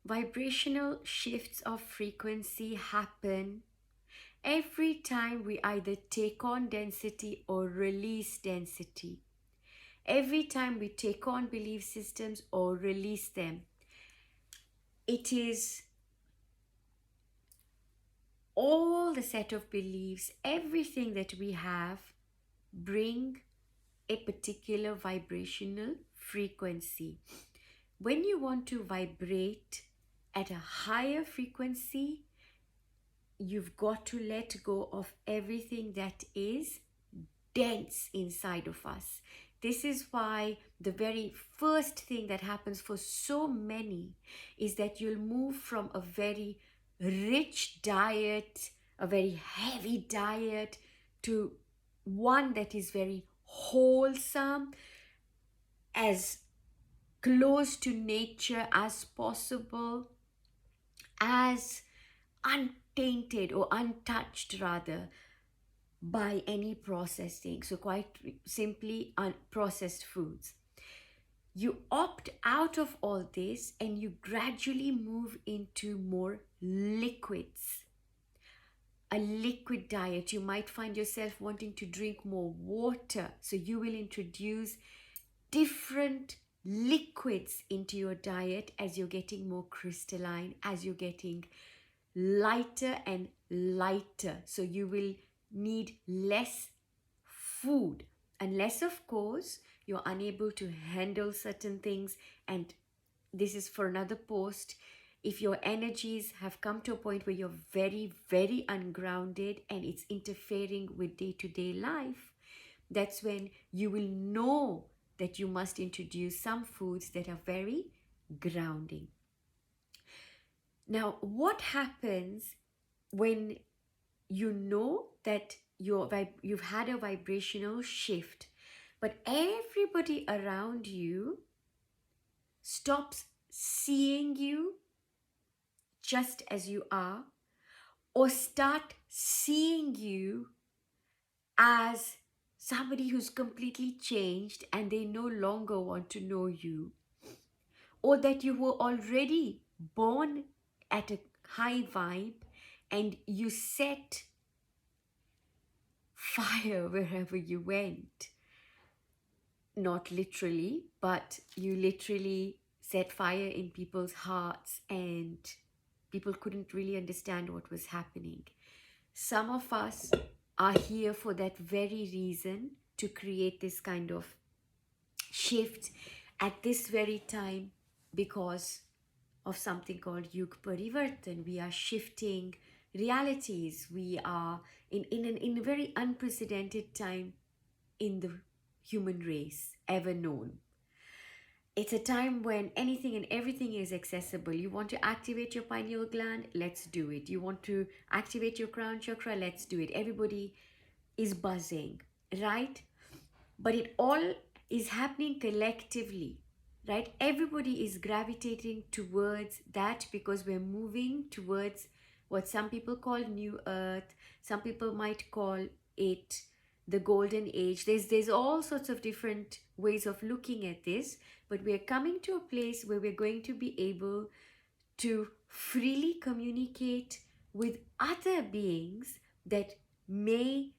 Vibrational shifts of frequency happen every time we either take on density or release density. Every time we take on belief systems or release them. It is all the set of beliefs, everything that we have, bring a particular vibrational frequency. When you want to vibrate at a higher frequency, you've got to let go of everything that is dense inside of us. This is why the very first thing that happens for so many is that you'll move from a very rich diet, a very heavy diet, to one that is very wholesome, as close to nature as possible, as untainted or untouched rather by any processing. So quite simply, unprocessed foods. You opt out of all this and you gradually move into more liquids. A liquid diet. You might find yourself wanting to drink more water. So you will introduce different liquids into your diet as you're getting more crystalline, as you're getting lighter and lighter. So you will need less food, unless of course you're unable to handle certain things. And this is for another post. If your energies have come to a point where you're very, very ungrounded and it's interfering with day-to-day life, that's when you will know that you must introduce some foods that are very grounding. Now, what happens when you know that you've had a vibrational shift, but everybody around you stops seeing you just as you are, or start seeing you as somebody who's completely changed and they no longer want to know you, or that you were already born at a high vibe and you set fire wherever you went. Not literally, but you literally set fire in people's hearts and people couldn't really understand what was happening. Some of us are here for that very reason, to create this kind of shift at this very time, because of something called Yug Parivartan. We are shifting realities. We are in a very unprecedented time in the human race ever known. It's a time when anything and everything is accessible. You want to activate your pineal gland? Let's do it. You want to activate your crown chakra? Let's do it. Everybody is buzzing, right? But it all is happening collectively, right? Everybody is gravitating towards that because we're moving towards what some people call New Earth. Some people might call it the Golden Age. There's all sorts of different ways of looking at this, but we're coming to a place where we're going to be able to freely communicate with other beings that may,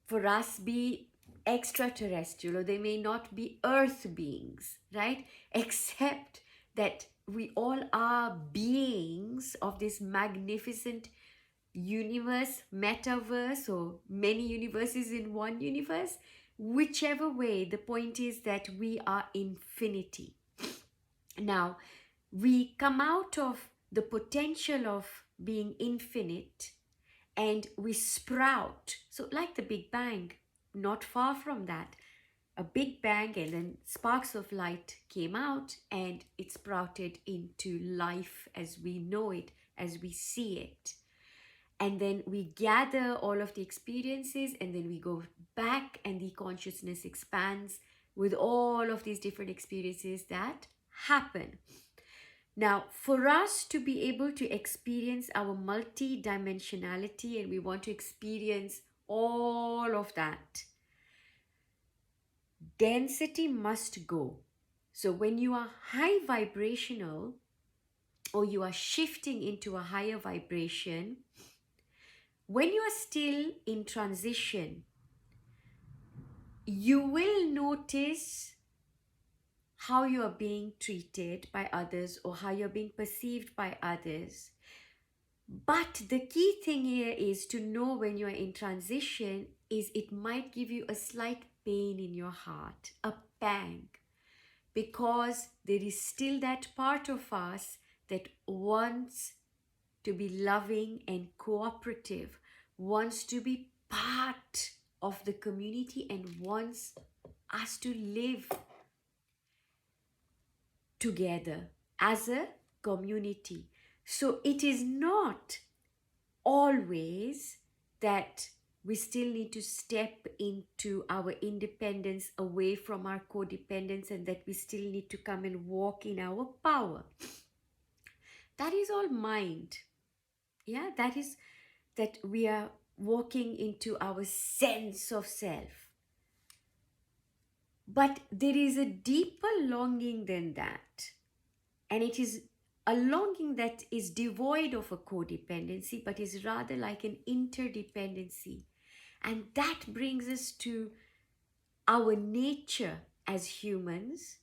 for us, be extraterrestrial, or they may not be earth beings, right? Except that we all are beings of this magnificent universe, metaverse, or many universes in one universe. Whichever way, the point is that we are infinity. Now, we come out of the potential of being infinite and we sprout. So like the Big Bang, not far from that. A big bang and then sparks of light came out and it sprouted into life as we know it, as we see it. And then we gather all of the experiences and then we go back and the consciousness expands with all of these different experiences that happen. Now, for us to be able to experience our multi-dimensionality, and we want to experience all of that, density must go. So when you are high vibrational, or you are shifting into a higher vibration, when you are still in transition, you will notice how you are being treated by others or how you're being perceived by others. But the key thing here is to know when you are in transition is it might give you a slight pain in your heart, a pang, because there is still that part of us that wants to be loving and cooperative, wants to be part of the community and wants us to live together as a community. So it is not always that we still need to step into our independence away from our codependence and that we still need to come and walk in our power. That is all mind. Yeah, that is that we are walking into our sense of self. But there is a deeper longing than that. And it is a longing that is devoid of a codependency, but is rather like an interdependency. And that brings us to our nature as humans,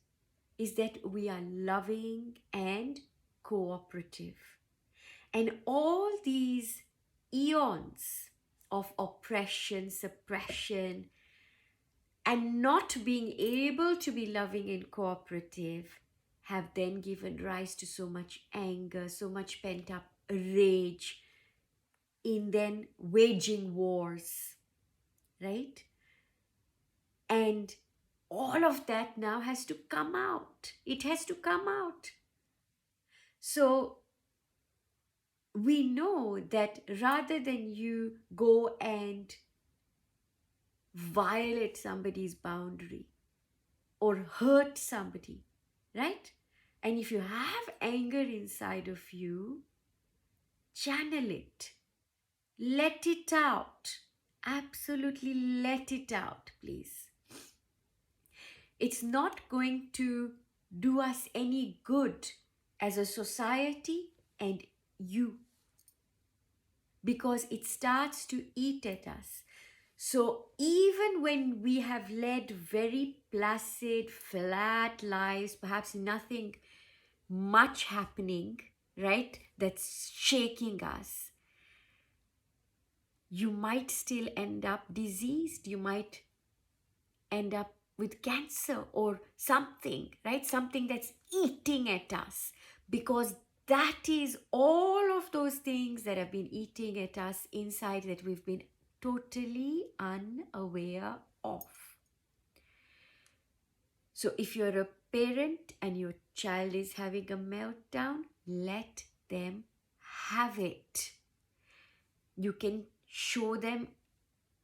is that we are loving and cooperative. And all these eons of oppression, suppression, and not being able to be loving and cooperative have then given rise to so much anger, so much pent up rage, in then waging wars, right? And all of that now has to come out. It has to come out. So we know that rather than you go and violate somebody's boundary or hurt somebody, right? And if you have anger inside of you, channel it. Let it out. Absolutely let it out, please. It's not going to do us any good as a society and you, because it starts to eat at us. So even when we have led very placid, flat lives, perhaps nothing much happening, right, that's shaking us, you might still end up diseased. You might end up with cancer or something, right? Something that's eating at us, because that is all of those things that have been eating at us inside that we've been totally unaware of. So if you're a parent and your child is having a meltdown, let them have it. You can show them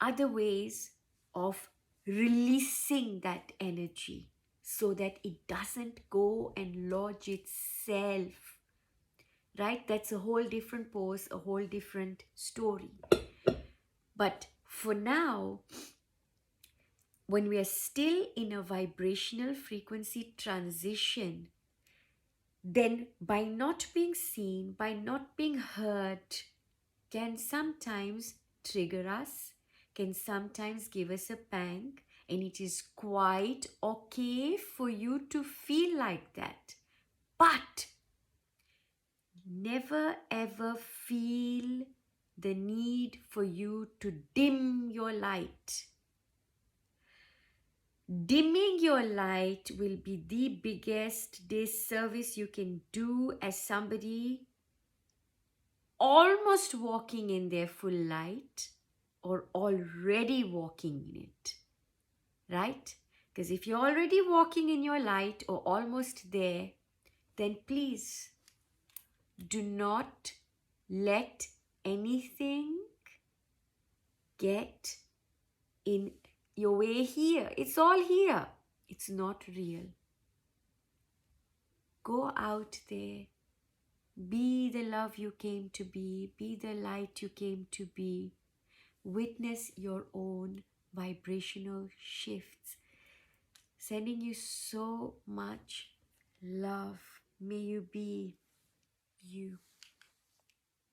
other ways of releasing that energy so that it doesn't go and lodge itself, right? That's a whole different pose, a whole different story. But for now, when we are still in a vibrational frequency transition, then by not being seen, by not being heard, can sometimes trigger us, can sometimes give us a pang, and it is quite okay for you to feel like that. But never ever feel the need for you to dim your light. Dimming your light will be the biggest disservice you can do as somebody almost walking in their full light or already walking in it, right? Because if you're already walking in your light or almost there, then please do not let anything get in your way here. It's all here. It's not real. Go out there. Be the love you came to be. Be the light you came to be. Witness your own vibrational shifts. Sending you so much love. May you be you.